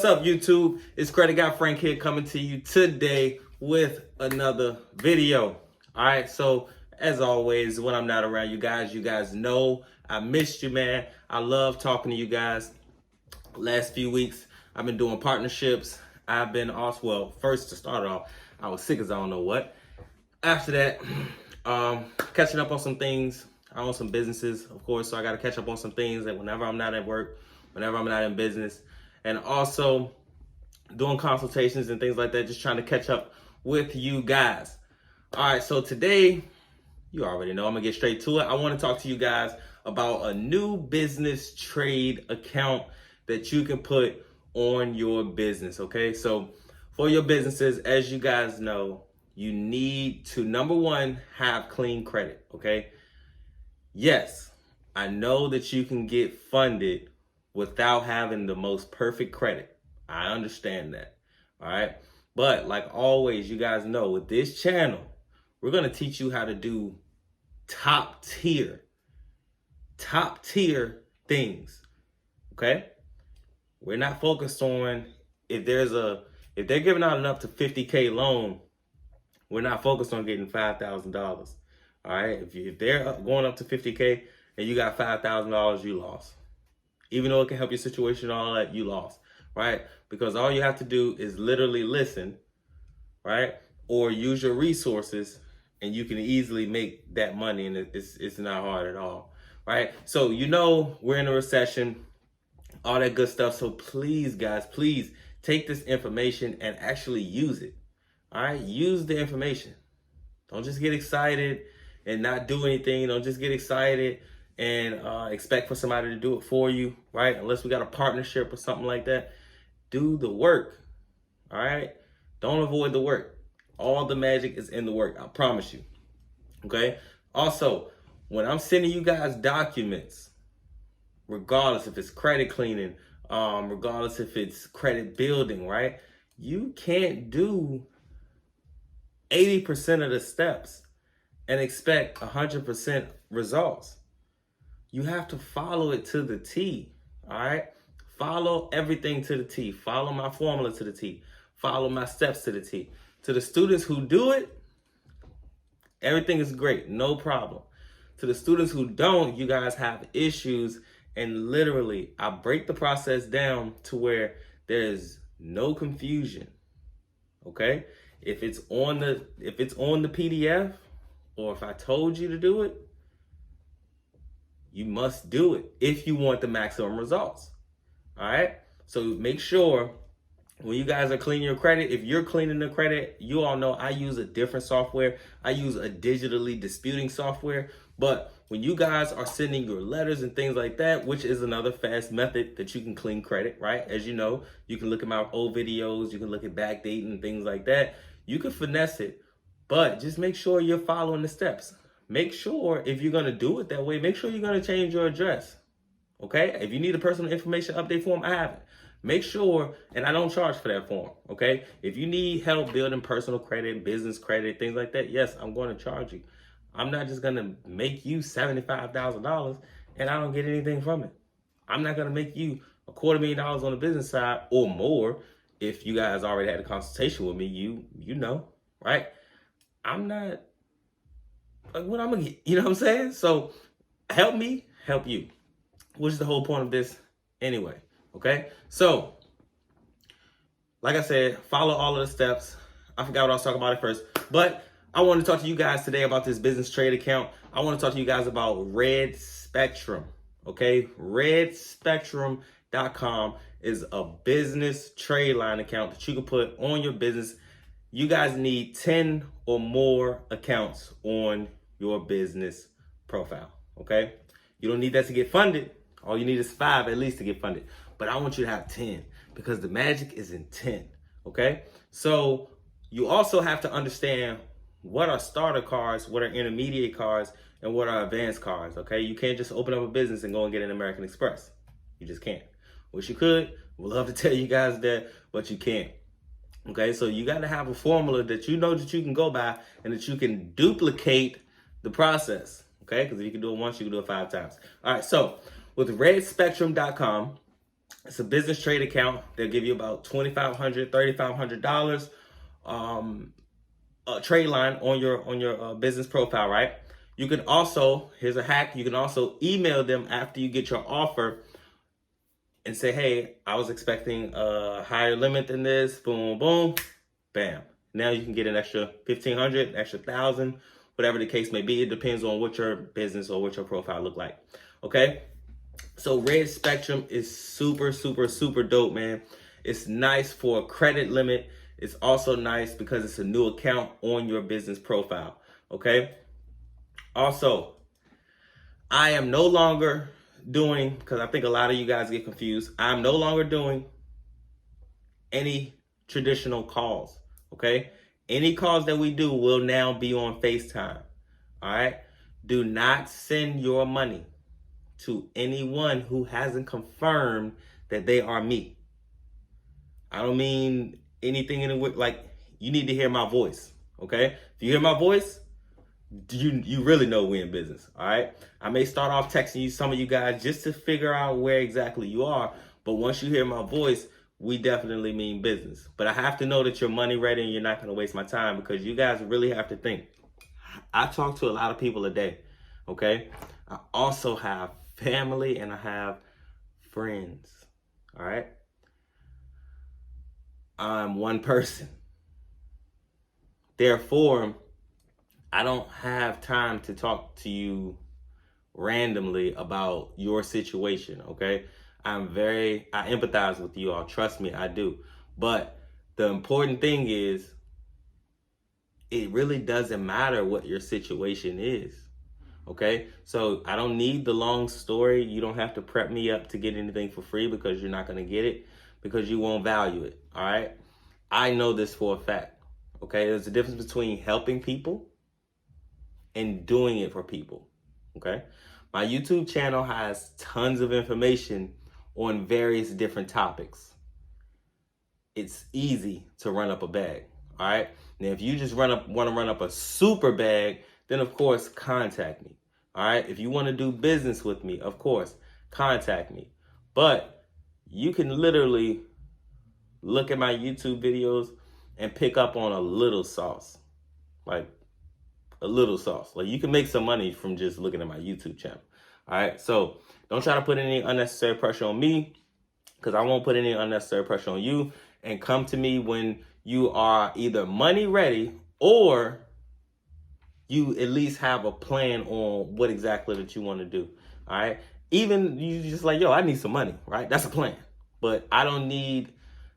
What's up, YouTube? It's Credit Guy Frank here coming to you today with another video. All right, so as always, when I'm not around you guys know I missed you, man. I love talking to you guys. Last few weeks, I've been doing partnerships. I've been also, well, first to start off, I was sick as I don't know what. After that, catching up on some things. I own some businesses, of course, so I got to catch up on some things that whenever I'm not at work, whenever I'm not in business, and also doing consultations and things like that, just trying to catch up with you guys. All right, so today, you already know, I'm gonna get straight to it. I want to talk to you guys about a new business trade account that you can put on your business, okay? So for your businesses, as you guys know, you need to, number one, have clean credit, okay? Yes, I know that you can get funded without having the most perfect credit. I understand that, all right? But like always, you guys know with this channel, we're gonna teach you how to do top tier things, okay? We're not focused on if they're giving out an up to 50K loan, we're not focused on getting $5,000. All right, if they're going up to 50K and you got $5,000, you lost. Even though it can help your situation and all that, you lost, right? Because all you have to do is literally listen, right? Or use your resources and you can easily make that money, and it's not hard at all, right? So you know we're in a recession, all that good stuff. So please, guys, please take this information and actually use it, all right? Use the information. Don't just get excited and not do anything. Don't just get excited and expect for somebody to do it for you, right? Unless we got a partnership or something like that. Do the work, all right? Don't avoid the work. All the magic is in the work, I promise you, okay? Also, when I'm sending you guys documents, regardless if it's credit cleaning, regardless if it's credit building, right? You can't do 80% of the steps and expect 100% results. You have to follow it to the T, all right? Follow everything to the T. Follow my formula to the T. Follow my steps to the T. To the students who do it, everything is great, no problem. To the students who don't, you guys have issues, and literally, I break the process down to where there's no confusion, okay? If it's on the PDF, or if I told you to do it, you must do it if you want the maximum results. All right? So make sure when you guys are cleaning your credit, if you're cleaning the credit, you all know I use a different software. I use a digitally disputing software. But when you guys are sending your letters and things like that, which is another fast method that you can clean credit, right? As you know, you can look at my old videos, you can look at backdating and things like that. You can finesse it, but just make sure you're following the steps. Make sure if you're gonna do it that way, make sure you're gonna change your address, okay? If you need a personal information update form, I have it. Make sure, and I don't charge for that form, okay? If you need help building personal credit, business credit, things like that, yes, I'm going to charge you. I'm not just gonna make you $75,000 and I don't get anything from it. I'm not gonna make you $250,000 on the business side or more. If you guys already had a consultation with me, you know, right? I'm not, like, what I'm gonna get, you know what I'm saying? So help me, help you, which is the whole point of this anyway, okay? So, like I said, follow all of the steps. I forgot what I was talking about at first, but I want to talk to you guys today about this business trade account. I want to talk to you guys about Red Spectrum, okay? RedSpectrum.com is a business trade line account that you can put on your business. You guys need 10 or more accounts on your business profile, okay? You don't need that to get funded. All you need is 5 at least to get funded. But I want you to have 10 because the magic is in 10, okay? So you also have to understand what are starter cards, what are intermediate cards, and what are advanced cards, okay? You can't just open up a business and go and get an American Express. You just can't. Wish you could. Would love to tell you guys that, but you can't. Okay, so you got to have a formula that you know that you can go by and that you can duplicate the process, okay? Because if you can do it once, you can do it 5 times. All right, so with redspectrum.com, It's a business trade account. They'll give you about $2,500, $3,500 trade line on your business profile, right? You can also, here's a hack, you can also email them after you get your offer and say, hey, I was expecting a higher limit than this, boom, boom, bam. Now you can get an extra 1,500, an extra 1,000, whatever the case may be. It depends on what your business or what your profile look like, okay? So Red Spectrum is super, super, super dope, man. It's nice for a credit limit. It's also nice because it's a new account on your business profile, okay? Also, I am no longer doing, because I think a lot of you guys get confused, I'm no longer doing any traditional calls, okay? Any calls that we do will now be on FaceTime, all right? Do not send your money to anyone who hasn't confirmed that they are me. I don't mean anything in the way, like, you need to hear my voice, okay? If you hear my voice, you really know we in business, all right? I may start off texting you, some of you guys, just to figure out where exactly you are, but once you hear my voice, we definitely mean business. But I have to know that you're money ready and you're not gonna waste my time, because you guys really have to think. I talk to a lot of people a day, okay? I also have family and I have friends, all right? I'm one person. Therefore, I don't have time to talk to you randomly about your situation, okay? I empathize with you all. Trust me, I do. But the important thing is, it really doesn't matter what your situation is, okay? So I don't need the long story. You don't have to prep me up to get anything for free, because you're not gonna get it, because you won't value it, all right? I know this for a fact, okay? There's a difference between helping people and doing it for people, okay? My YouTube channel has tons of information on various different topics. It's easy to run up a bag, all right? Now, if you just want to run up a super bag, then of course, contact me, all right? If you want to do business with me, of course, contact me. But you can literally look at my YouTube videos and pick up on a little sauce, like a little sauce. Like, you can make some money from just looking at my YouTube channel. All right. So don't try to put any unnecessary pressure on me, because I won't put any unnecessary pressure on you. And come to me when you are either money ready, or you at least have a plan on what exactly that you want to do. All right. Even you just like, yo, I need some money, right? That's a plan. But I don't need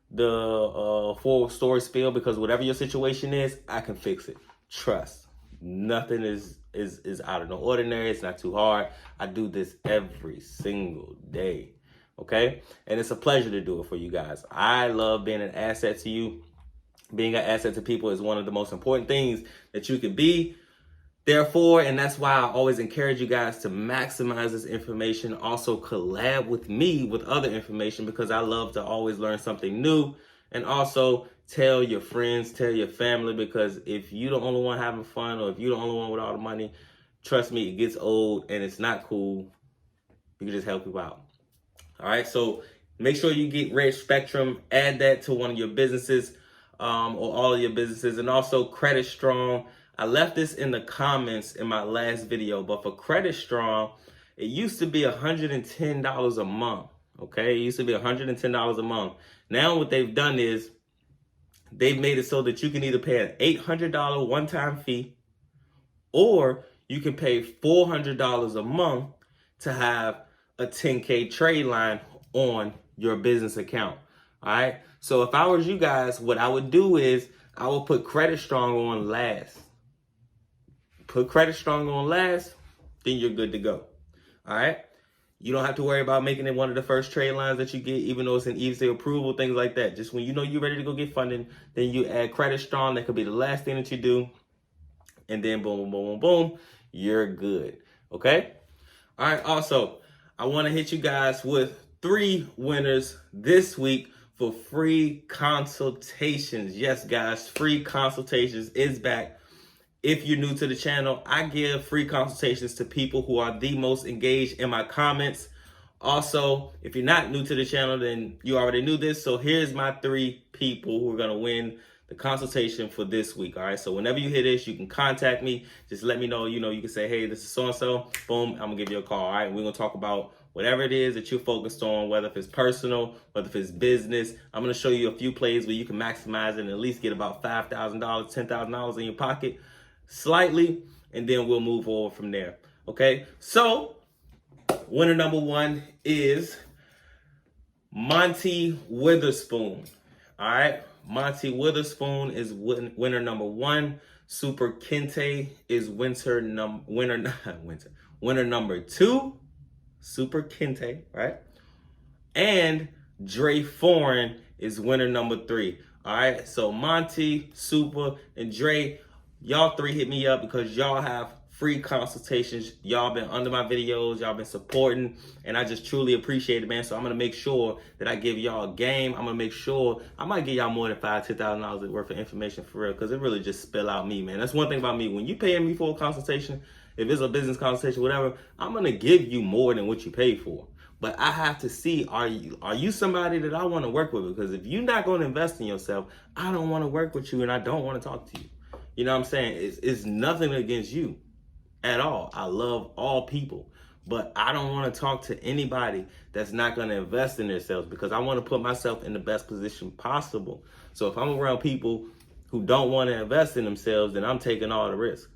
the full story spiel, because whatever your situation is, I can fix it. Trust. Nothing is out of the ordinary. It's not too hard. I do this every single day, okay? And it's a pleasure to do it for you guys. I love being an asset to you. Being an asset to people is one of the most important things that you can be. Therefore, and that's why I always encourage you guys to maximize this information. Also collab with me with other information, because I love to always learn something new. And also tell your friends, tell your family, because if you're the only one having fun, or if you're the only one with all the money, trust me, it gets old and it's not cool. You can just help people out. All right, so make sure you get Red Spectrum, add that to one of your businesses, or all of your businesses. And also Credit Strong. I left this in the comments in my last video, but for Credit Strong, it used to be $110 a month. Okay, it used to be $110 a month. Now what they've done is they've made it so that you can either pay an $800 one-time fee, or you can pay $400 a month to have a 10K trade line on your business account. All right. So if I was you guys, what I would do is I would put Credit Strong on last. Put Credit Strong on last, then you're good to go. All right. You don't have to worry about making it one of the first trade lines that you get, even though it's an easy approval, things like that. Just when you know you're ready to go get funding, then you add Credit Strong. That could be the last thing that you do. And then boom, boom, boom, boom, boom, you're good. Okay? All right. Also, I want to hit you guys with 3 winners this week for free consultations. Yes, guys, free consultations is back. If you're new to the channel, I give free consultations to people who are the most engaged in my comments. Also, if you're not new to the channel, then you already knew this. So here's my 3 people who are going to win the consultation for this week. All right. So whenever you hear this, you can contact me. Just let me know. You can say, hey, this is so-and-so. Boom. I'm going to give you a call. All right. We're going to talk about whatever it is that you're focused on, whether if it's personal, whether if it's business. I'm going to show you a few plays where you can maximize it and at least get about $5,000, $10,000 in your pocket slightly. And then we'll move forward from there. Okay. So winner number 1 is Monty Witherspoon. All right. Monty Witherspoon is winner number 1. Super Kente is winner number 2. Super Kente, right? And Dre Foreign is winner number 3. All right. So Monty, Super, and Dre, y'all 3 hit me up because y'all have free consultations. Y'all been under my videos, y'all been supporting, and I just truly appreciate it, man. So I'm gonna make sure that I give y'all a game. I'm gonna make sure I might give y'all more than $5,000-$10,000 worth of information for real, because it really just spill out me, man. That's one thing about me. When you paying me for a consultation, if it's a business consultation, whatever, I'm gonna give you more than what you paid for. But I have to see, are you somebody that I want to work with? Because if you're not going to invest in yourself, I don't want to work with you, and I don't want to talk to you. You know what I'm saying? It's nothing against you at all. I love all people, but I don't want to talk to anybody that's not going to invest in themselves, because I want to put myself in the best position possible. So if I'm around people who don't want to invest in themselves, then I'm taking all the risk.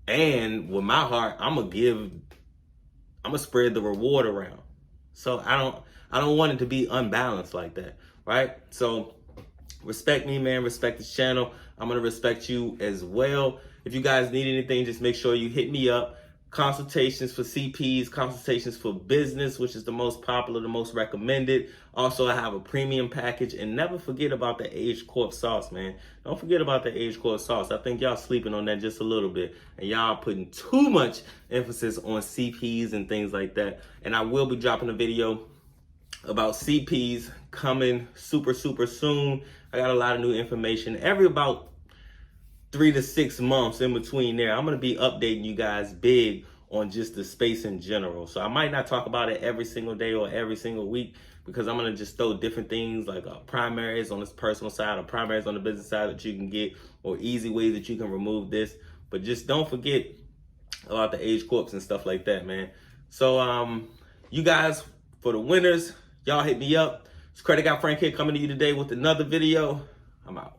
And with my heart, I'm gonna spread the reward around. So I don't want it to be unbalanced like that, right? So respect me, man. Respect this channel. I'm gonna respect you as well. If you guys need anything, just make sure you hit me up. Consultations for CPs, consultations for business, which is the most popular, the most recommended. Also, I have a premium package, and never forget about the Age Corp sauce, man. Don't forget about the Age Corp sauce. I think y'all sleeping on that just a little bit, and y'all putting too much emphasis on CPs and things like that. And I will be dropping a video about CPs coming super soon. I got a lot of new information every about 3 to 6 months in between there. I'm going to be updating you guys big on just the space in general. So I might not talk about it every single day or every single week, because I'm going to just throw different things like primaries on this personal side or primaries on the business side that you can get, or easy ways that you can remove this. But just don't forget about the Age Corps and stuff like that, man. So you guys, for the winners, y'all hit me up. It's Credit Guy Frank here, coming to you today with another video. I'm out.